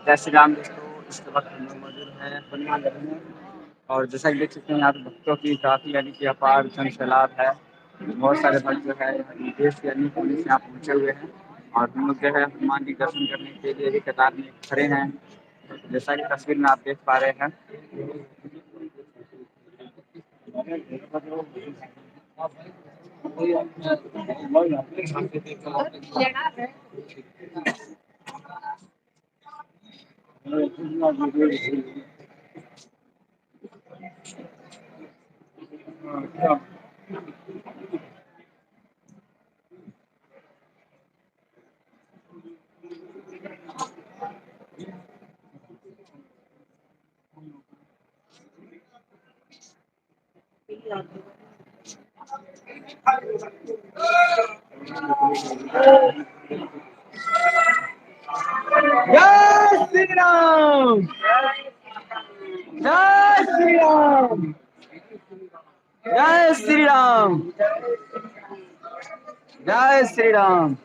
जय श्री राम दोस्तों, इस वक्त हम लोग मौजूद हैं हनुमान गढ़ी में। और जैसा कि देख सकते हैं यहाँ पे भक्तों की काफ़ी यानी कि अपार जन सैलाब है। बहुत सारे भक्त जो है देश के अन्य कोने से यहाँ पहुँचे हुए हैं और हम लोग जो है हनुमान जी दर्शन करने के लिए भी कतार में खड़े हैं। जैसा कि तस्वीर में आप देख पा रहे हैं। जय श्री राम, जय श्री राम, जय श्री राम, जय श्री राम।